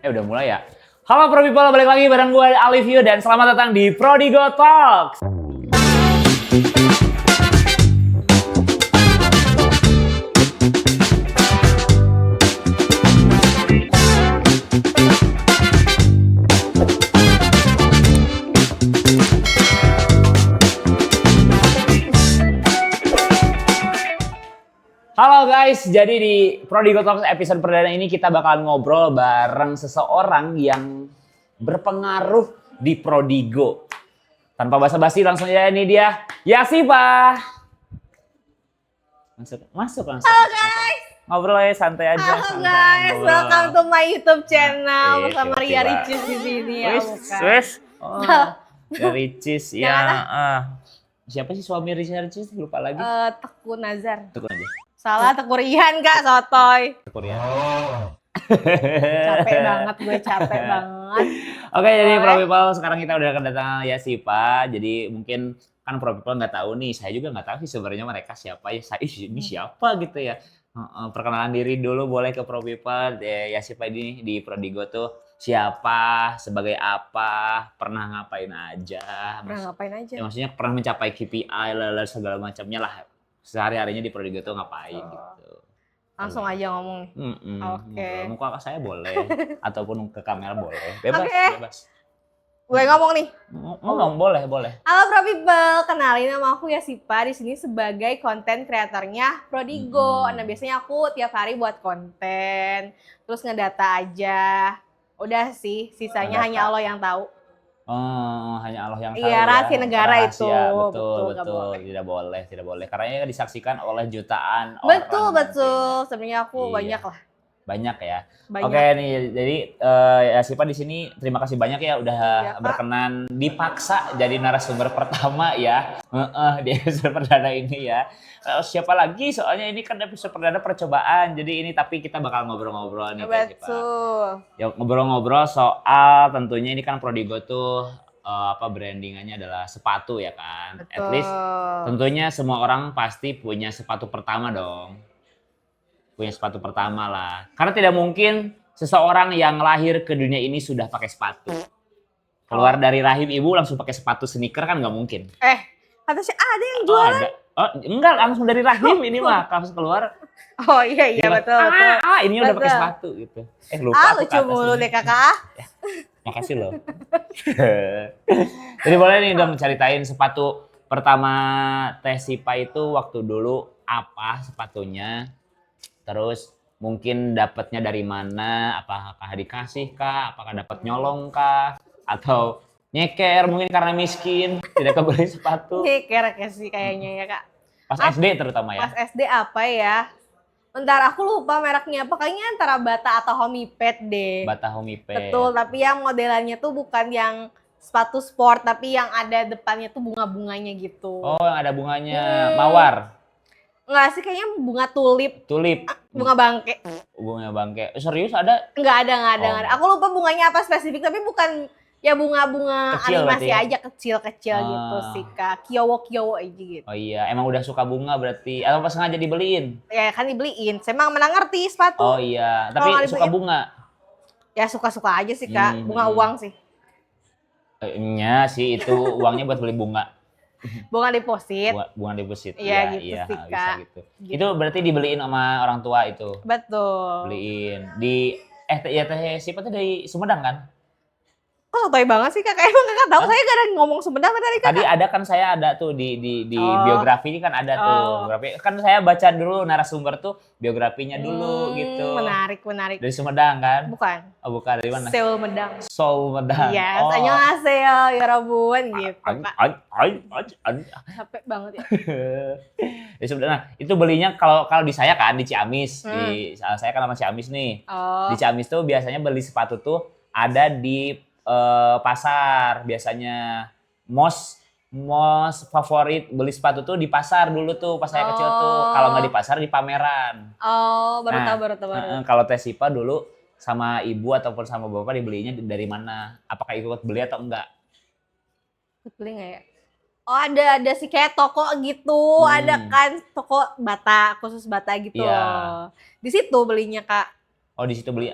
Udah mulai ya? Halo Pro People, balik lagi bareng gue Alivio dan selamat datang di Prodigo Talks. Halo guys, jadi di Prodigo Talks episode perdana ini kita bakalan ngobrol bareng seseorang yang berpengaruh di Prodigo. Tanpa basa-basi langsung aja, ini dia Yasipa. Masuk langsung. Halo guys. Ngobrol ya, santai aja. Halo santai, guys, ngobrol. welcome to my YouTube channel bersama tiba-tiba. Ria Ricis di sini ya bukan. Wes. Oh, Ricis ya. Siapa sih suami Ricis? Lupa lagi. Teguh Nazar. Tukun aja. Salah, Teguh Rihan Kak, sotoy. Tukun ya. Capek banget gue, capek banget. Oke, jadi Pro People sekarang kita udah kedatangan Yasipa. Jadi mungkin kan Pro People nggak tahu nih, saya juga nggak tahu sih sebenarnya mereka siapa ya. Ini siapa gitu ya. Perkenalan diri dulu boleh ke Pro People. Yasipa ini di Prodigo tuh siapa, sebagai apa, pernah ngapain aja. Pernah ngapain aja? Ya, maksudnya pernah mencapai KPI, segala macamnya lah. Sehari-harinya di Prodigo tuh ngapain gitu. Langsung aja ngomong. Oke. Muka saya boleh ataupun ke kamera boleh. Bebas, Oke. bebas. Gue ngomong nih. Ngomong boleh. Halo Pro People, kenalin nama aku Yasipa di sini sebagai konten kreatornya Prodigo. Nah, biasanya aku tiap hari buat konten, terus ngedata aja. Udah sih, sisanya Ngedata. hanya Allah yang tahu. Oh, hanya Allah yang tahu. Iya, rahasia negara itu. Betul. Nggak boleh. Tidak boleh. Karena ini disaksikan oleh jutaan Betul. orang. Sebenarnya aku Iya. banyak lah. Banyak ya. Banyak. Oke nih, jadi Yasipa di sini terima kasih banyak ya udah Iya, Kak. berkenan dipaksa jadi narasumber pertama ya. Di episode perdana ini ya. Siapa lagi? Soalnya ini kan episode perdana percobaan. Jadi ini tapi kita bakal ngobrol-ngobrol nih Yasipa. Betul. Ya, ngobrol-ngobrol soal tentunya ini kan Prodigo tuh brandingannya adalah sepatu ya kan. Betul. At least tentunya semua orang pasti punya sepatu pertama dong. Punya sepatu pertama lah. Karena tidak mungkin seseorang yang lahir ke dunia ini sudah pakai sepatu. Keluar dari rahim ibu langsung pakai sepatu sneaker kan nggak mungkin. Kata sih ada yang Oh, jualan. ada. Oh, enggak, langsung dari rahim ini mah. Kamu keluar. Oh iya betul. Ini udah pakai Betul. sepatu gitu. Lupa aku Lucu ke atas mulu ini. deh kakak. Makasih loh. Jadi boleh nih dong ceritain sepatu pertama Yasipa itu waktu dulu apa sepatunya? Terus mungkin dapatnya dari mana? Apakah dikasih kah? Apakah dapat nyolong kah? Atau nyeker mungkin karena miskin tidak kebeli sepatu? Nyeker sih kayaknya ya kak. Pas SD terutama ya. Pas SD apa ya? Bentar aku lupa mereknya apa. Kayaknya antara Bata atau Homiped deh. Bata Homiped. Betul, tapi yang modelannya tuh bukan yang sepatu sport, tapi yang ada depannya tuh bunga-bunganya gitu. Oh, yang ada bunganya mawar, Enggak sih, kayaknya bunga tulip, tulip, bunga bangke. bunga bangke. Serius ada? Enggak ada. Oh. Aku lupa bunganya apa spesifik, tapi bukan ya bunga-bunga Kecil animasi berarti ya? aja kecil-kecil gitu sih kak. Kiowo aja gitu. Oh iya, emang udah suka bunga berarti. Atau pas sengaja dibeliin? Ya kan dibeliin, saya emang mana ngerti sepatu. Oh iya, Kalau tapi nggak suka dibeliin, bunga. ya suka-suka aja sih kak, bunga uang sih. Iya sih, itu uangnya buat beli bunga. Bunga deposit. Bunga deposit. Iya, gitu sih, bisa Kak. gitu. Gitu. Itu berarti dibeliin sama orang tua itu. Betul. Beliin. Teh siapa tuh dari Sumedang kan? Kok sotoy banget sih kakak? Emang kakak tahu saya gak ada ngomong Sumedang tadi kakak? Tadi ada kan saya ada tuh di Oh. biografi ini kan ada tuh. Oh. Biografi. Kan saya baca dulu narasumber tuh biografinya dulu gitu. Menarik. Dari Sumedang kan? Bukan. Oh, bukan, dari mana? Seoul Medang. Sumedang. Yes, annyeonghaseyo, yorobun gitu kak. Capek banget ya. Ya sebenarnya nah, itu belinya kalau di saya kan di Ciamis. Saya kan sama Ciamis nih. Oh, Di Ciamis tuh biasanya beli sepatu tuh ada di pasar biasasanya. Most favorit beli sepatu tuh di pasar dulu tuh pas saya kecil tuh. Kalau nggak di pasar di pameran. baru Nah, tahu. Kalau Yasipa dulu sama ibu ataupun sama bapak dibelinya dari mana? Apakah ikut beli atau enggak? Ikut beli nggak ya? Oh ada sih kayak toko gitu, ada kan toko bata, khusus bata gitu Iya. loh. Di situ belinya kak. Oh di situ beli,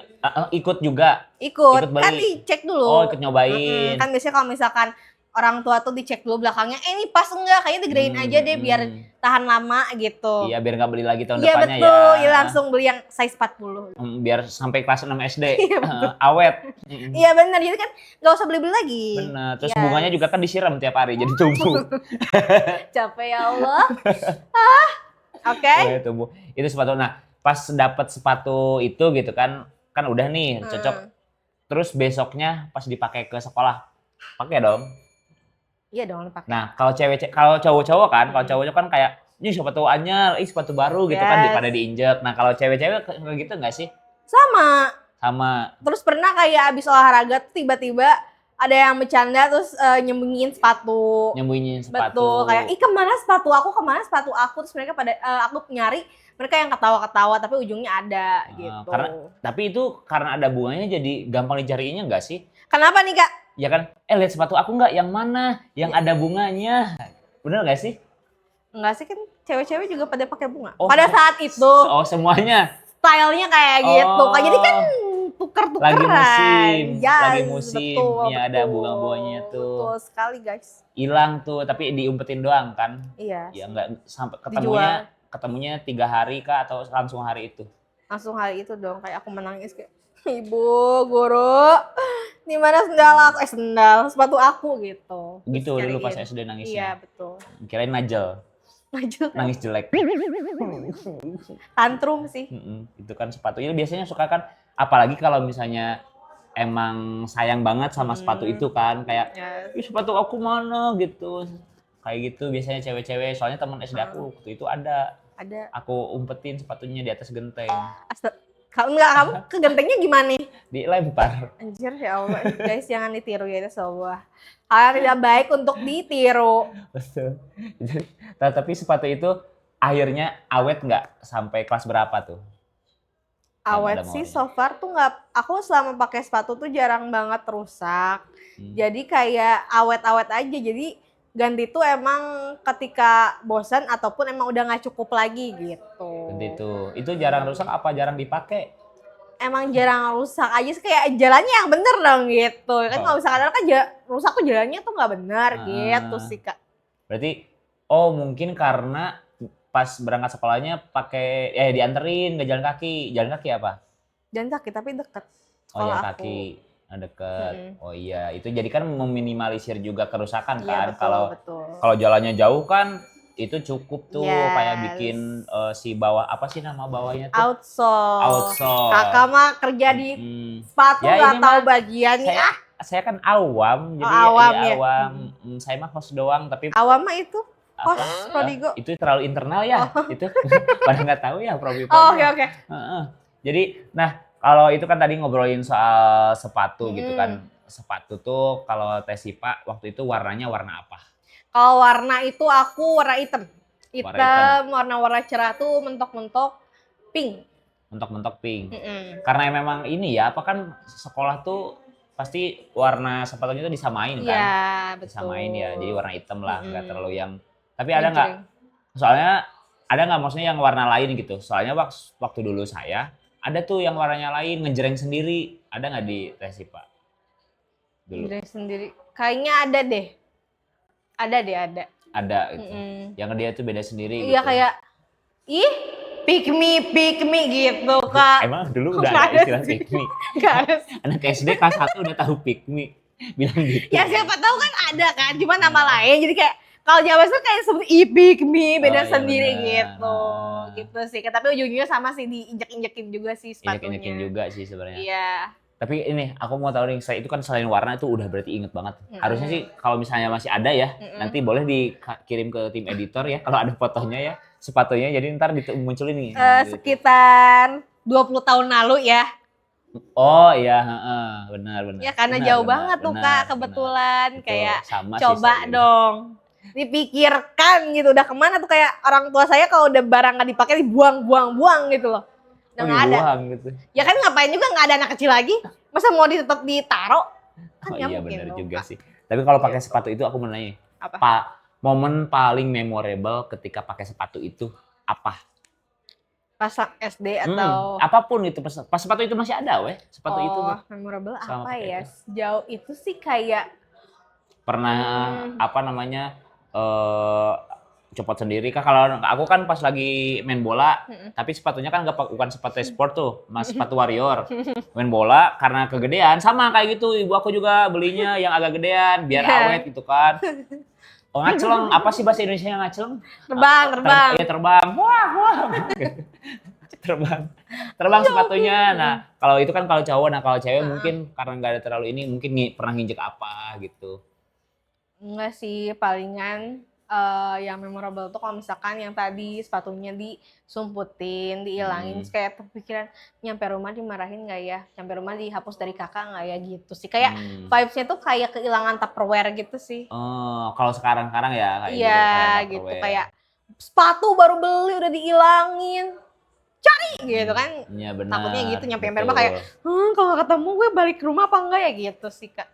ikut juga. Ikut, Ikut beli. kan dicek dulu. Oh ikut nyobain. Kan biasanya kalau misalkan orang tua tuh dicek dulu belakangnya, ini pas enggak, kayaknya digedein aja deh biar tahan lama gitu. Iya biar nggak beli lagi tahun Iya depannya betul, ya. ya langsung beli yang size 40. Biar sampai kelas 6 SD, Iya, betul. awet. Iya benar, jadi kan nggak usah beli-beli lagi. Bener, terus Yes. bunganya juga kan disiram tiap hari jadi tumbuh. Capek ya Allah. Oke. Oh, tumbuh. Itu sepatu. Nah, pas dapat sepatu itu gitu kan udah nih cocok. Terus besoknya pas dipakai ke sekolah, pakai dong. Iya dong pakai. Nah, kalau cowok-cowok kan, kalau cowok kan kayak ini sepatu anyar, sepatu baru gitu kan daripada diinjek. Nah, kalau cewek-cewek kayak gitu nggak sih? Sama. Terus pernah kayak abis olahraga tuh tiba-tiba ada yang bercanda terus nyembunyiin sepatu. Betul, kayak kemana sepatu aku, terus mereka pada aku nyari, mereka yang ketawa-ketawa tapi ujungnya ada gitu. Tapi itu karena ada bunganya jadi gampang dicariinnya nggak sih? Kenapa nih Kak? Ya kan, lihat sepatu aku nggak, yang mana? Yang ada bunganya. Bener nggak sih? Enggak sih, kan cewek-cewek juga pada pakai bunga. Pada saat itu. Oh semuanya? Stylenya kayak gitu. Jadi kan tuker-tukeran. Lagi musim. Iya ada bunga-bunganya tuh. Betul sekali guys. Hilang tuh, tapi diumpetin doang kan? Iya. Ya nggak sampai ketemunya 3 hari kah atau langsung hari itu? Langsung hari itu dong, kayak aku menangis kayak, Ibu, guru, di mana sepatu aku gitu. Gitu dulu pas SD nangisnya. Iya betul. Kirain najel. Nangis jelek. Tantrum sih. Itu kan sepatu. Itu biasanya suka kan, apalagi kalau misalnya emang sayang banget sama sepatu itu kan, kayak sepatu aku mana gitu. Kayak gitu biasanya cewek-cewek, soalnya teman SD aku waktu itu ada. Aku umpetin sepatunya di atas genteng. Kamu ke gentengnya gimana nih? Dilempar. Anjir ya Allah, guys jangan ditiru ya, itu sebuah hal yang tidak baik untuk ditiru. Betul. Tapi sepatu itu akhirnya awet nggak sampai kelas berapa tuh? Awet sih so far tuh nggak, aku selama pakai sepatu tuh jarang banget rusak. Jadi kayak awet-awet aja, jadi ganti tuh emang ketika bosan ataupun emang udah nggak cukup lagi gitu. Ganti tuh, itu jarang rusak apa jarang dipakai? Emang jarang rusak aja sih, kayak jalannya yang bener dong gitu. Kan kalau misalkan kan rusak tuh jalannya tuh nggak bener gitu sih Kak. Berarti, mungkin karena pas berangkat sekolahnya pakai dianterin nggak jalan kaki apa? Jalan kaki tapi deket. Jalan kaki. Deket. Oh iya, itu jadi kan meminimalisir juga kerusakan kan. Kalau jalannya jauh kan itu cukup tuh kayak bikin si bawah, apa sih nama bawahnya tuh? Outsole. Kakak mah kerja di sepatu nggak tahu bagiannya. Saya kan awam, jadi awam. Saya mah host doang, tapi awam mah itu host Prodigo. Itu terlalu internal ya, itu pada nggak tahu ya Prodigo. Oke. Jadi, nah kalau itu kan tadi ngobrolin soal sepatu gitu kan. Sepatu tuh kalau Tesipa waktu itu warnanya warna apa? Kalau warna itu aku warna hitam. Warna cerah tuh mentok-mentok pink. Mentok-mentok pink. Karena memang ini ya, apa kan sekolah tuh pasti warna sepatunya tuh disamain kan? Iya, betul. Disamain ya, jadi warna hitam lah, nggak terlalu yang. Tapi ada nggak? Soalnya ada nggak maksudnya yang warna lain gitu? Soalnya waktu dulu saya ada tuh yang warnanya lain, ngejreng sendiri. Ada nggak di Tesipa? Dulu. Ngejreng sendiri. Kayaknya ada deh. Ada. Gitu. Yang dia tuh beda sendiri gitu. Iya kayak, pick me gitu Kak. Emang dulu udah ada istilah pick me? Nggak ada. Anak SD kelas 1 udah tahu pick me. Bilang gitu. Ya siapa tahu kan ada kan, cuma nama lain. Jadi kayak, kalau Jawa itu kayak sebut pick me, beda sendiri gitu. Gitu sih. Tapi ujung-ujungnya sama sih, diinjek-injekin juga sih sepatunya. Injek-injekin juga sih sebenarnya. Iya. Tapi ini aku mau tahu nih, itu kan selain warna itu udah berarti inget banget. Harusnya sih kalau misalnya masih ada ya, nanti boleh dikirim ke tim editor ya kalau ada fotonya ya, sepatunya. Jadi ntar munculin nih. Sekitar 20 tahun lalu ya. Oh iya, benar. Ya karena jauh banget tuh Kak, kebetulan. Kayak coba dong dipikirkan gitu, udah kemana tuh, kayak orang tua saya kalau udah barang nggak dipakai dibuang gitu loh. Udah nggak ada. Gitu. Ya kan ngapain juga, nggak ada anak kecil lagi, masa mau tetap ditaruh? Kan iya benar juga sih. Tapi kalau pakai sepatu itu aku mau nanya, momen paling memorable ketika pakai sepatu itu apa? Pas SD atau apapun itu pas sepatu itu masih ada weh. Sepatu itu tuh. memorable Sama apa pakai ya? itu. Sejauh itu sih kayak Pernah apa namanya copot sendiri kah? Kalau aku kan pas lagi main bola, tapi sepatunya kan bukan sepatu sport tuh, mas sepatu warrior. Main bola karena kegedean sama kayak gitu. Ibu aku juga belinya yang agak gedean biar Iya. awet gitu kan. Oh, ngaceleng, apa sih bahasa Indonesia yang ngaceleng? terbang. Iya terbang. Wah, wah. terbang. Terbang sepatunya. Nah, kalau itu kan kalau cowok, nah kalau cewek mungkin karena nggak ada terlalu ini, mungkin pernah nginjek apa gitu. Enggak sih, palingan yang memorable tuh kalau misalkan yang tadi sepatunya disumputin, dihilangin, terus kayak terpikiran nyampe rumah dimarahin nggak ya, nyampe rumah dihapus dari kakak nggak ya gitu sih. Kayak vibes-nya tuh kayak kehilangan Tupperware gitu sih. Oh, kalau sekarang-sekarang ya kayak gitu, Iya kayak gitu, Tupperware. kayak sepatu baru beli udah dihilangin, cari gitu kan. Iya benar. Takutnya gitu nyampe betul. rumah kayak, kalau ketemu gue balik ke rumah apa enggak ya gitu sih Kak.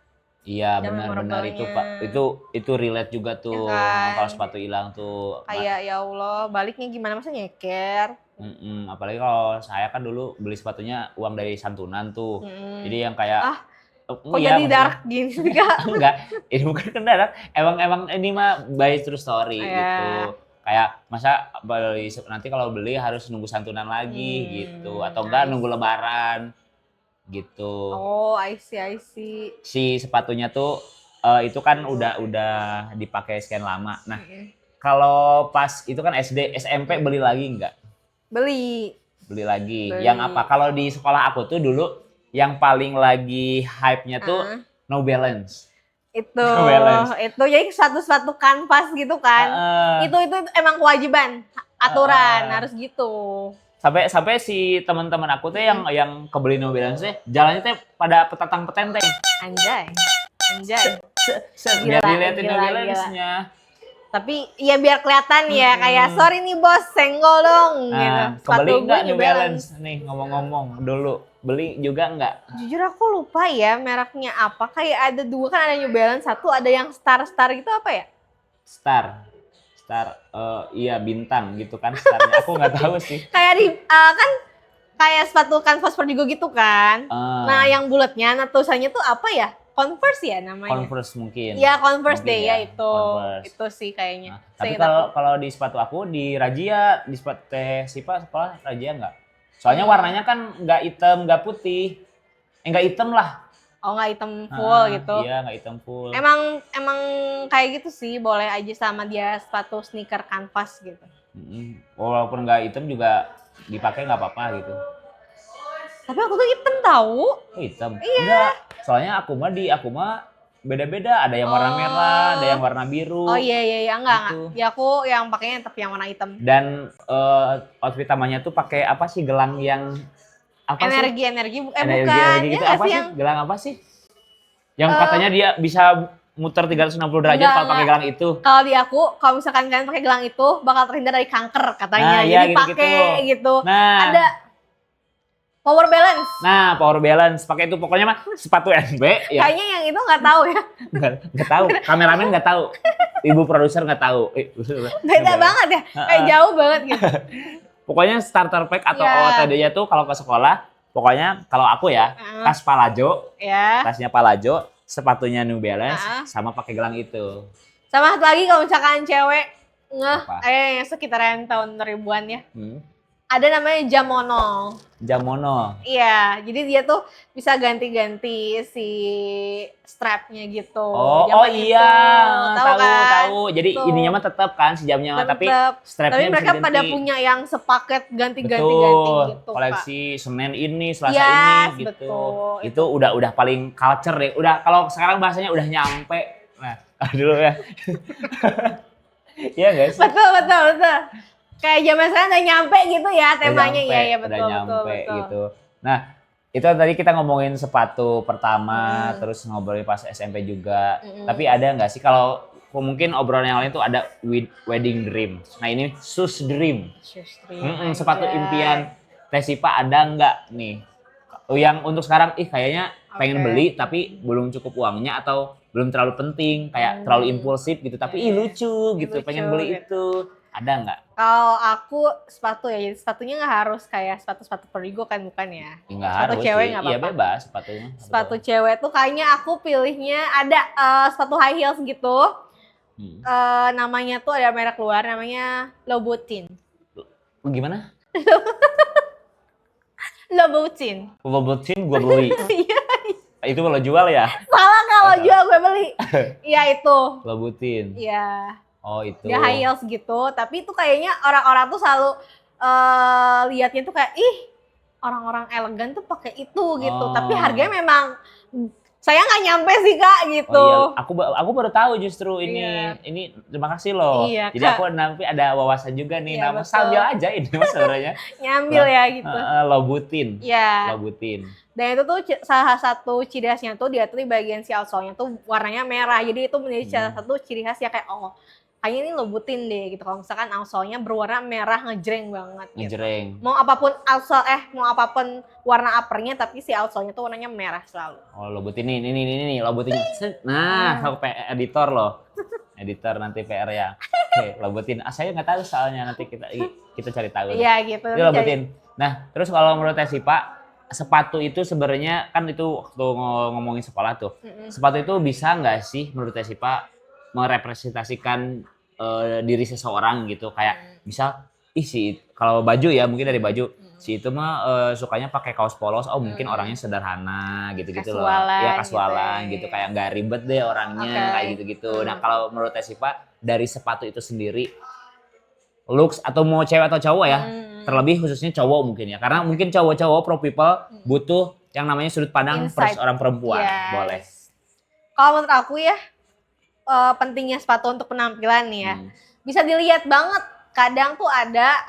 Iya Dan benar-benar itu Pak. memorable-nya. Itu relate juga tuh. Ya kan? Kalau sepatu hilang tuh. Kayak ya Allah, baliknya gimana, masa nyeker? Apalagi kalau saya kan dulu beli sepatunya uang dari santunan tuh. Jadi yang kayak Kok iya, jadi maksudnya- dark gini sih Kak? enggak, ini bukan kendaraan. Emang ini mah by true story Iya. gitu. Kayak masa nanti kalau beli harus nunggu santunan lagi gitu, atau enggak nunggu lebaran gitu. Oh, I see. Si sepatunya tuh itu kan udah dipakai sekian lama. Nah, kalau pas itu kan SD, SMP beli lagi enggak? Beli. Beli lagi. Beli. Yang apa? Kalau di sekolah aku tuh dulu yang paling lagi hype-nya tuh No Balance. Itu, No Balance. itu jadi satu kanvas gitu kan. Itu emang kewajiban, aturan harus gitu. Sampai si teman-teman aku tuh yang kebeli No Balance teh jalannya teh pada petatang petenteng. Anjay. Biar Gila, diliatin No gila. Balance-nya. Tapi ya biar kelihatan ya, kayak sorry nih bos, senggol dong gitu. Nah, Sepatu kebeli gue enggak New New Balance? Nih ngomong-ngomong dulu. Beli juga enggak? Jujur aku lupa ya mereknya apa. Kayak ada dua kan, ada New Balance, satu ada yang Star gitu apa ya? Star, iya bintang gitu kan starnya. Aku nggak tahu sih. Kayak kan kayak sepatu kanvas Vertigo gitu kan. Nah yang bulatnya, nah tulisannya tuh apa ya? Converse ya namanya. Converse mungkin. Iya Converse Mungkin deh ya itu. Converse. Itu sih kayaknya. Tapi kalau di sepatu aku di Rajia, di sepatu Sipa sekolah Rajia nggak. Soalnya warnanya kan nggak hitam, nggak putih. Nggak hitam lah. Oh nggak hitam full gitu. Iya nggak hitam full. Emang kayak gitu sih, boleh aja sama dia sepatu sneaker kanvas gitu. Walaupun nggak hitam juga dipakai nggak apa-apa gitu. Tapi aku tuh hitam tahu. Oh hitam? Iya. Enggak. Soalnya aku mah beda-beda. Ada yang warna merah, ada yang warna biru. Oh iya enggak. Gitu. Ya aku yang pakainya tapi yang warna hitam. Dan outfit tamanya tuh pakai apa sih, gelang yang apa energi sih? bukan Energi gitu ya apa sih? yang Gelang apa sih? Yang katanya dia bisa muter 360 derajat kalau pakai gelang itu. Kalau di aku, kalau misalkan kalian pakai gelang itu bakal terhindar dari kanker katanya. Nah, iya, jadi gitu-gitu. pakai gitu. Nah, Ada power balance. Nah, power balance. Pakai itu pokoknya mah sepatu NB ya. Kayaknya yang itu nggak tahu ya. Nggak tahu. Kameramen nggak tahu. Ibu produser nggak tahu. Beda banget ya. Kayak jauh banget gitu. Pokoknya starter pack atau Iya. OOTD-nya tuh kalau ke sekolah, pokoknya kalau aku ya, tas palazzo, Ya. tasnya palazzo, sepatunya New Balance, sama pakai gelang itu. Sama satu lagi kalau misalkan cewek Apa? sekitaran tahun ribuan ya. Hmm. Ada namanya Jamono. Jamono. Iya, jadi dia tuh bisa ganti-ganti si strapnya gitu. Oh Zaman iya, itu. Tahu kan? tahu. Jadi Tuh. ininya mah tetap kan si jamnya mah, tapi Tetep. strapnya Tapi mereka bisa pada ganti. punya yang sepaket ganti-ganti Betul. gitu, Koleksi Senin ini, Selasa Yes, ini gitu. betul. Itu udah paling culture deh. Udah kalau sekarang bahasanya udah nyampe. Nah, dulu ya. Iya guys. Pak. Betul. Kayak zaman sekarang udah nyampe gitu ya temanya ya betul, udah nyampe betul. gitu. Nah, itu tadi kita ngomongin sepatu pertama, terus ngobrolin pas SMP juga. Tapi ada nggak sih kalau mungkin obrolan yang lain tuh ada wedding dream. Nah ini shoes dream. Sepatu impian Tesipa ada nggak nih? Yang untuk sekarang, kayaknya pengen beli tapi belum cukup uangnya atau belum terlalu penting, kayak terlalu impulsif gitu. Tapi lucu gitu, pengen beli gitu. itu. Ada nggak? Kalau aku sepatu ya, jadi sepatunya nggak harus kayak sepatu-sepatu Prodigo kan, bukan ya? Nggak Sepatu harus cewek sih. nggak Iya apa-apa. bebas sepatunya. Sepatu cewek tuh kayaknya aku pilihnya ada sepatu high heels gitu. Hmm. Namanya tuh ada merek luar, namanya Louboutin. Gimana? Louboutin. Louboutin gue beli. Iya, Itu kalau jual ya? salah kalau Oh, jual gue beli. Iya itu. Louboutin. Iya. Oh itu. Dia high heels gitu, tapi itu kayaknya orang-orang tuh selalu lihatnya tuh kayak orang-orang elegan tuh pakai itu gitu. Oh. Tapi harganya memang saya nggak nyampe sih Kak gitu. Oh iya, aku baru tahu justru ini. Iya. Ini terima kasih loh. Iya, Jadi Kak. aku nanti ada wawasan juga nih, Iya, nama betul. sambil aja ini mas sebenarnya. Nyambil ya gitu. Louboutin. Iya. Louboutin. Dan itu tuh salah satu ciri khasnya tuh dia tuh di bagian si outsole-nya tuh warnanya merah. Jadi itu menjadi salah satu ciri khas ya kayak kayaknya ini Louboutin deh gitu. Kalau misalkan outsole-nya berwarna merah ngejreng banget gitu. Ngejreng. Mau apapun warna uppernya tapi si outsole-nya tuh warnanya merah selalu. Oh Louboutin ini Louboutin. Nah, aku editor loh. Editor nanti PR ya. Oke, Louboutin. Saya nggak tahu soalnya nanti kita cari tahu. Iya gitu. Itu Louboutin. Nah, terus kalau menurut si Pak, sepatu itu sebenarnya kan itu waktu ngomongin sekolah tuh. Sepatu itu bisa nggak sih menurut si Pak merepresentasikan diri seseorang gitu, kayak misal kalau baju ya mungkin dari baju si itu mah sukanya pakai kaos polos, mungkin orangnya sederhana gitu-gitu loh. Ya kasualan gitu, kayak nggak ribet deh orangnya kayak gitu-gitu. Nah, kalau menurut si Pak dari sepatu itu sendiri looks atau mau cewek atau cowok ya, terlebih khususnya cowok mungkin ya, karena mungkin cowok-cowok pro people butuh yang namanya sudut pandang seorang perempuan. Yes. Boleh. Kalau menurut aku ya pentingnya sepatu untuk penampilan nih ya, bisa dilihat banget. Kadang tuh ada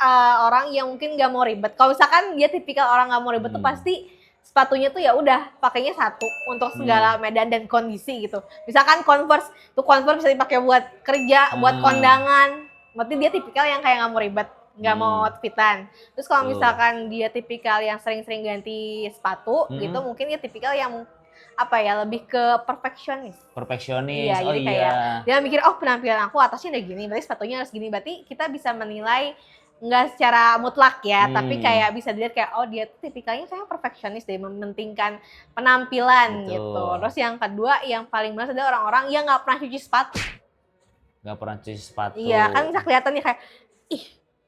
orang yang mungkin nggak mau ribet. Kalau misalkan dia tipikal orang nggak mau ribet tuh pasti sepatunya tuh ya udah pakainya satu untuk segala medan dan kondisi gitu. Misalkan Converse bisa dipakai buat kerja, buat kondangan. Berarti dia tipikal yang kayak nggak mau ribet, nggak mau outfitan. Terus kalau misalkan dia tipikal yang sering-sering ganti sepatu gitu, mungkin dia tipikal yang lebih ke perfeksionis. Perfeksionis. Iya, jadi kayak dia mikir penampilan aku atasnya udah gini, berarti sepatunya harus gini. Berarti kita bisa menilai nggak secara mutlak ya, tapi kayak bisa dilihat kayak dia tuh tipikalnya kayak perfeksionis deh, mementingkan penampilan gitu. Terus yang kedua yang paling benar adalah orang-orang yang nggak pernah cuci sepatu. Nggak pernah cuci sepatu. Iya, kan bisa kelihatan nih kayak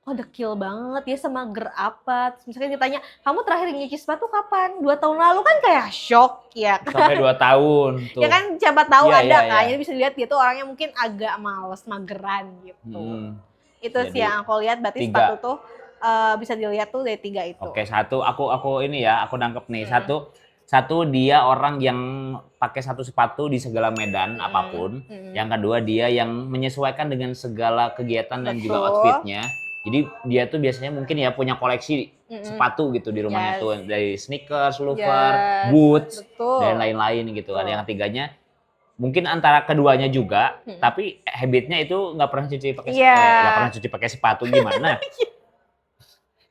dekil banget, dia semager apa. Terus misalkan ditanya, kamu terakhir nyuci sepatu kapan? 2 tahun lalu kan kayak shock ya kan? Sampai 2 tahun tuh. Ya kan siapa tahu Iya, ada iya, kan, iya. jadi bisa dilihat dia tuh orangnya mungkin agak males, mageran gitu. Itu Jadi, sih yang aku lihat, berarti 3. sepatu tuh bisa dilihat tuh dari 3 itu. Oke, 1 aku ini ya, aku nangkep nih. Satu dia orang yang pakai satu sepatu di segala medan apapun. Yang kedua dia yang menyesuaikan dengan segala kegiatan dan juga outfitnya. Jadi dia tuh biasanya mungkin ya punya koleksi sepatu gitu di rumahnya tuh, dari sneakers, loafer, boots, dan lain-lain gitu. Ada yang ketiganya mungkin antara keduanya juga, tapi habitnya itu nggak pernah cuci pakai nggak pernah cuci pakai sepatu gimana?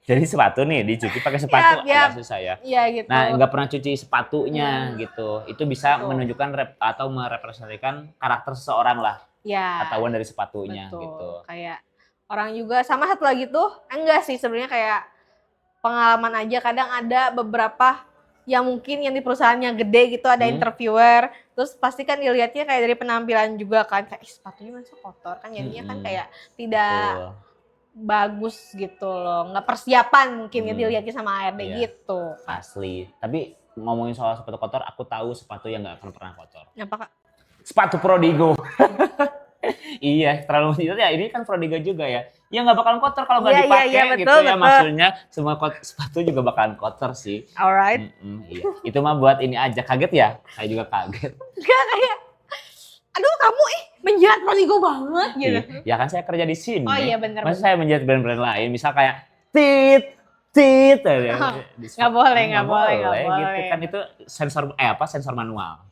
Jadi sepatu nih dicuci pakai sepatu agak susah ya. Iya gitu. Nah, nggak pernah cuci sepatunya gitu. Itu bisa menunjukkan atau merepresentasikan karakter seseorang lah. Ya. Ketahuan dari sepatunya Betul. gitu. Kayak orang juga sama satu lagi tuh, enggak sih sebenarnya kayak pengalaman aja, kadang ada beberapa yang mungkin yang di perusahaannya gede gitu, ada interviewer, terus pasti kan dilihatnya kayak dari penampilan juga kan, kayak sepatunya masa kotor kan, jadinya kan kayak tidak bagus gitu loh, nggak persiapan mungkin ya dilihatnya sama ARD gitu. Asli. Tapi ngomongin soal sepatu kotor, aku tahu sepatu yang nggak akan pernah kotor. Apa Kak? Sepatu Prodigo. Iya, terlalu itu ya. Ini kan Prodigo juga ya. Ya nggak bakalan kotor kalau nggak dipakai gitu ya. Maksudnya semua sepatu juga bakalan kotor sih. Alright. Iya. Itu mah buat ini aja. Kaget ya? Saya juga kaget. Enggak kayak, aduh kamu menjilat Prodigo banget gitu. Ya kan saya kerja di sini. Oh iya benar. Masa saya menjilat brand-brand lain, misal kayak tit. Nggak boleh. Gitu kan itu sensor manual.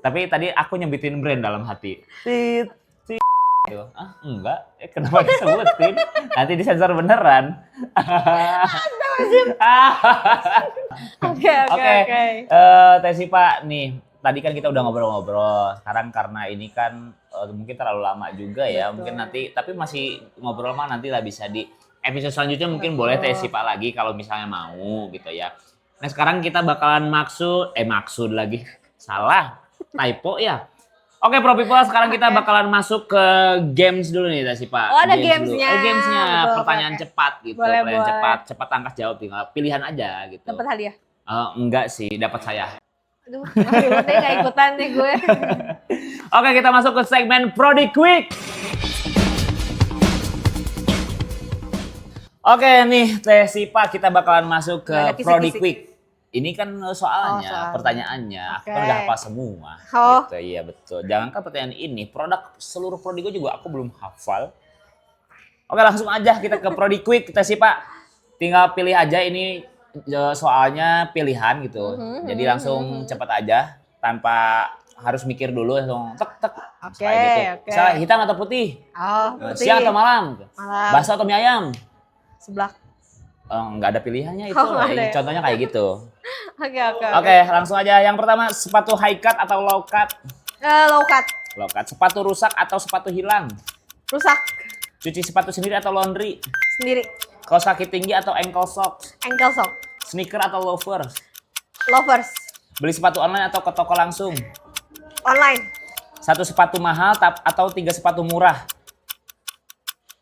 Tapi tadi aku nyebutin brand dalam hati. Tit. Enggak. Kenapa disebutin? Nanti disensor beneran. Oke. Teh Sipa nih, tadi kan kita udah ngobrol-ngobrol. Sekarang karena ini kan mungkin terlalu lama juga ya. Betul. Mungkin nanti, tapi masih ngobrol mah nanti lah bisa di episode selanjutnya mungkin boleh Teh Sipa lagi kalau misalnya mau gitu ya. Nah sekarang kita bakalan maksud lagi. Salah, typo ya. Oke Pro People, sekarang kita bakalan masuk ke games dulu nih Teh Sipa. Oh, ada Games dulu. gamesnya. Gamesnya, Betul, pertanyaan oke. cepat gitu. Boleh, Pertanyaan boleh. cepat, cepat tangkas jawab tinggal pilihan aja gitu. Dapat hadiah. Enggak sih, dapat saya. Aduh, deh gak ikutan nih gue. Oke, kita masuk ke segmen Prodi Quick. Oke nih Teh Sipa, kita bakalan masuk ke Nggak ada Prodi kisi-kisi. Quick. Ini kan soalnya, soalnya. pertanyaannya, aku Oke. kan udah hafal semua. Oh. Gitu, iya betul. Jangankan pertanyaan ini, produk seluruh Prodigo juga aku belum hafal. Oke, langsung aja kita ke Prodi Quick, Teh Sipa. Tinggal pilih aja ini soalnya pilihan gitu. Jadi langsung cepat aja tanpa harus mikir dulu langsung tek. Oke, Kayak gitu. oke. Misalnya hitam atau putih? Oh, putih. Siang atau malam? Malam. Bakso atau mie ayam? Sebelah. Nggak ada pilihannya itu. Oh, nggak ada ya? Contohnya kayak gitu. Oke. Oke, langsung aja. Yang pertama, sepatu high cut atau low cut? Low cut. Low cut. Sepatu rusak atau sepatu hilang? Rusak. Cuci sepatu sendiri atau laundry? Sendiri. Kaos kaki tinggi atau ankle socks? Ankle sock. Sneaker atau loafers? Lovers. Beli sepatu online atau ke toko langsung? Online. Satu sepatu mahal atau 3 sepatu murah?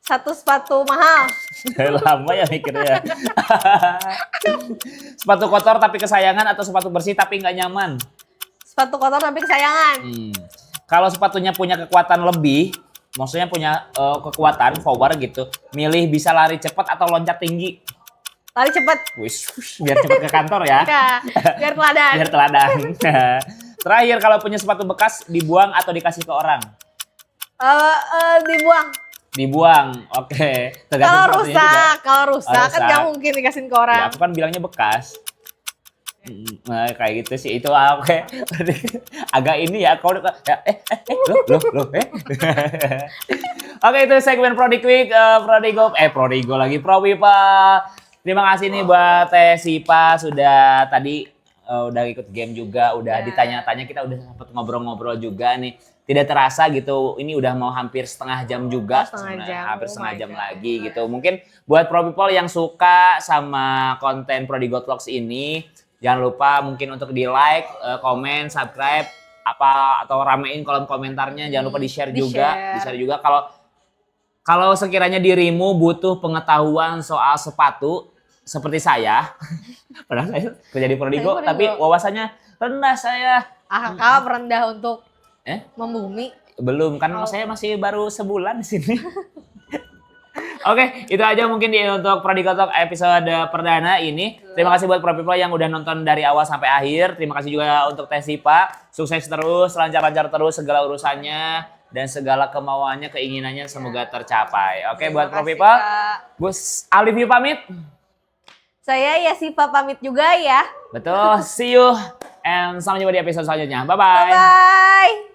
Satu sepatu mahal. Lama ya mikirnya. Sepatu kotor tapi kesayangan atau sepatu bersih tapi nggak nyaman? Sepatu kotor tapi kesayangan. Kalau sepatunya punya kekuatan lebih, maksudnya punya kekuatan power gitu, milih bisa lari cepat atau loncat tinggi? Lari cepet. Wis, biar cepat ke kantor ya. Ya, biar teladan. Biar teladan. Terakhir, kalau punya sepatu bekas dibuang atau dikasih ke orang? Dibuang. Dibuang, oke. Tergantung Kalau sepatunya juga. kalau rusak kan rusak. nggak mungkin dikasihin ke Ya, orang. aku kan bilangnya bekas. Nah, kayak gitu sih. Itu oke. Agak ini ya. Kalau loh. Oke, itu segmen Prodi Quick, Prodigo lagi, Pro People. Terima kasih nih buat Teh Sipa sudah tadi udah ikut game juga, udah ditanya-tanya, kita udah sempat ngobrol-ngobrol juga nih. Tidak terasa gitu, ini udah mau hampir setengah jam juga, hampir setengah jam lagi gitu. Mungkin buat Pro People yang suka sama konten Prodigo Talks ini, jangan lupa mungkin untuk di like, komen, subscribe, atau ramein kolom komentarnya. Jangan lupa di-share juga. Di-share juga kalau sekiranya dirimu butuh pengetahuan soal sepatu seperti saya. Padahal saya kerja di Prodigo, tapi wawasannya rendah saya. Kakak rendah untuk membumi. Belum, kan saya masih baru sebulan di sini. Oke, itu aja mungkin untuk Prodigo Talk episode perdana ini. Terima kasih buat Pro People yang udah nonton dari awal sampai akhir. Terima kasih juga untuk Teh Sipa. Sukses terus, lancar-lancar terus segala urusannya dan segala kemauannya, keinginannya semoga tercapai. Oke, buat Pro People, Gus Alif Yu pamit. Saya Yasipa pamit juga ya. Betul, see you and sampai jumpa di episode selanjutnya. Bye-bye. Bye.